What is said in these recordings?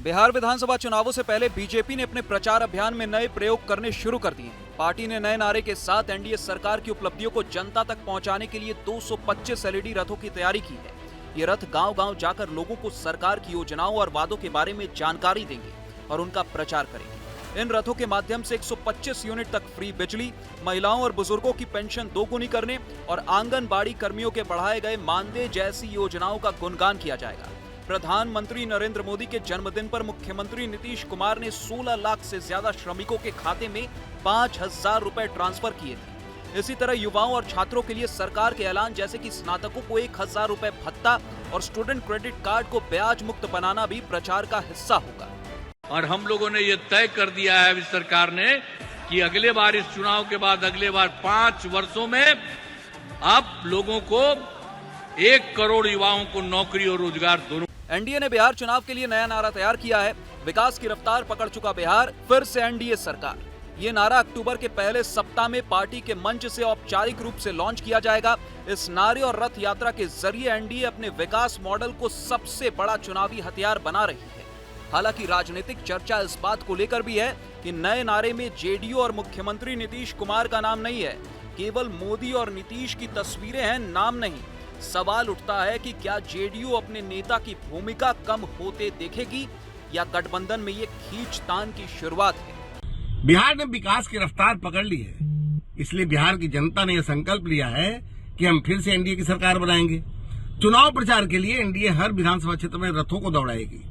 बिहार विधानसभा चुनावों से पहले बीजेपी ने अपने प्रचार अभियान में नए प्रयोग करने शुरू कर दिए हैं। पार्टी ने नए नारे के साथ एनडीए सरकार की उपलब्धियों को जनता तक पहुंचाने के लिए 225 एलईडी रथों की तैयारी की है। ये रथ गांव-गांव जाकर लोगों को सरकार की योजनाओं और वादों के बारे में जानकारी देंगे और उनका प्रचार करेंगे। इन रथों के माध्यम से 125 यूनिट तक फ्री बिजली, महिलाओं और बुजुर्गों की पेंशन दोगुनी करने और आंगनबाड़ी कर्मियों के बढ़ाए गए मानदेय जैसी योजनाओं का गुणगान किया जाएगा। प्रधानमंत्री नरेंद्र मोदी के जन्मदिन पर मुख्यमंत्री नीतीश कुमार ने 16 लाख से ज्यादा श्रमिकों के खाते में 5,000 रुपए ट्रांसफर किए थे। इसी तरह युवाओं और छात्रों के लिए सरकार के ऐलान जैसे कि स्नातकों को 1,000 रुपए भत्ता और स्टूडेंट क्रेडिट कार्ड को ब्याज मुक्त बनाना भी प्रचार का हिस्सा होगा। और हम लोगों ने ये तय कर दिया है इस सरकार ने कि अगले बार इस चुनाव के बाद अगले बार 5 वर्षों में आप लोगों को 1 करोड़ युवाओं को नौकरी और रोजगार दोनों। एनडीए ने बिहार चुनाव के लिए नया नारा तैयार किया है। विकास की रफ्तार पकड़ चुका बिहार, फिर से एनडीए सरकार। ये नारा अक्टूबर के पहले सप्ताह में पार्टी के मंच से औपचारिक रूप से लॉन्च किया जाएगा। इस नारे और रथ यात्रा के जरिए एनडीए अपने विकास मॉडल को सबसे बड़ा चुनावी हथियार बना रही है। हालांकि राजनीतिक चर्चा इस बात को लेकर भी है कि नए नारे में जेडीयू और मुख्यमंत्री नीतीश कुमार का नाम नहीं है, केवल मोदी और नीतीश की तस्वीरें हैं, नाम नहीं। सवाल उठता है कि क्या जेडीयू अपने नेता की भूमिका कम होते देखेगी या गठबंधन में ये खींचतान की शुरुआत है। बिहार ने विकास की रफ्तार पकड़ ली है, इसलिए बिहार की जनता ने यह संकल्प लिया है कि हम फिर से एनडीए की सरकार बनाएंगे। चुनाव प्रचार के लिए एनडीए हर विधानसभा क्षेत्र में रथों को दौड़ाएगी,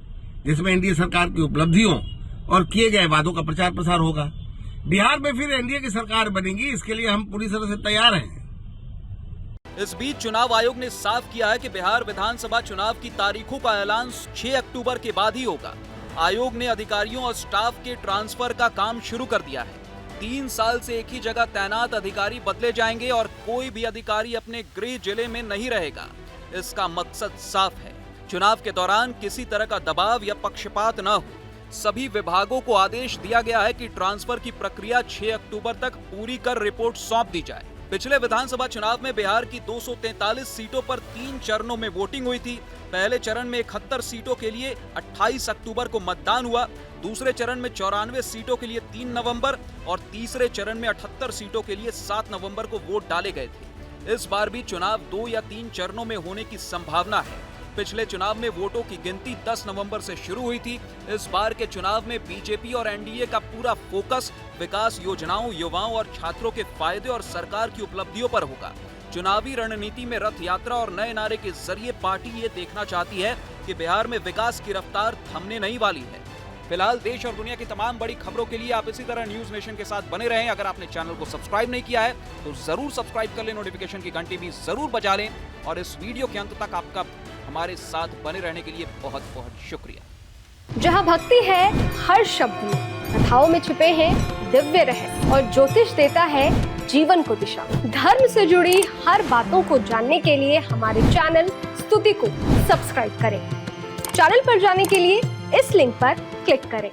जिसमें एनडीए सरकार की उपलब्धियों और किए गए वादों का प्रचार प्रसार होगा। बिहार में फिर एनडीए की सरकार बनेगी, इसके लिए हम पूरी तरह से तैयार हैं। इस बीच चुनाव आयोग ने साफ किया है कि बिहार विधानसभा चुनाव की तारीखों का ऐलान 6 अक्टूबर के बाद ही होगा। आयोग ने अधिकारियों और स्टाफ के ट्रांसफर का काम शुरू कर दिया है। 3 साल से एक ही जगह तैनात अधिकारी बदले जाएंगे और कोई भी अधिकारी अपने गृह जिले में नहीं रहेगा। इसका मकसद साफ है, चुनाव के दौरान किसी तरह का दबाव या पक्षपात न हो। सभी विभागों को आदेश दिया गया है कि ट्रांसफर की प्रक्रिया 6 अक्टूबर तक पूरी कर रिपोर्ट सौंप दी जाए। पिछले विधानसभा चुनाव में बिहार की 243 सीटों पर 3 चरणों में वोटिंग हुई थी। पहले चरण में 71 सीटों के लिए 28 अक्टूबर को मतदान हुआ। दूसरे चरण में 94 सीटों के लिए 3 नवंबर और तीसरे चरण में 78 सीटों के लिए 7 नवंबर को वोट डाले गए थे। इस बार भी चुनाव 2 या 3 चरणों में होने की संभावना है। पिछले चुनाव में वोटों की गिनती 10 नवंबर से शुरू हुई थी। इस बार के चुनाव में बीजेपी और एनडीए का पूरा फोकस विकास योजनाओं, युवाओं और छात्रों के फायदे और सरकार की उपलब्धियों पर होगा। चुनावी रणनीति में रथ यात्रा और नए नारे के जरिए पार्टी ये देखना चाहती है कि बिहार में विकास की रफ्तार थमने नहीं वाली है। फिलहाल देश और दुनिया की तमाम बड़ी खबरों के लिए आप इसी तरह न्यूज नेशन के साथ बने रहें। अगर आपने चैनल को सब्सक्राइब नहीं किया है तो जरूर सब्सक्राइब कर लें, नोटिफिकेशन की घंटी भी जरूर बजा लें और इस वीडियो के अंत तक आपका हमारे साथ बने रहने के लिए बहुत बहुत शुक्रिया। जहाँ भक्ति है हर शब्द में, कथाओं में छुपे हैं दिव्य रहस्य और ज्योतिष देता है जीवन को दिशा। धर्म से जुड़ी हर बातों को जानने के लिए हमारे चैनल स्तुति को सब्सक्राइब करें। चैनल पर जाने के लिए इस लिंक पर क्लिक करें।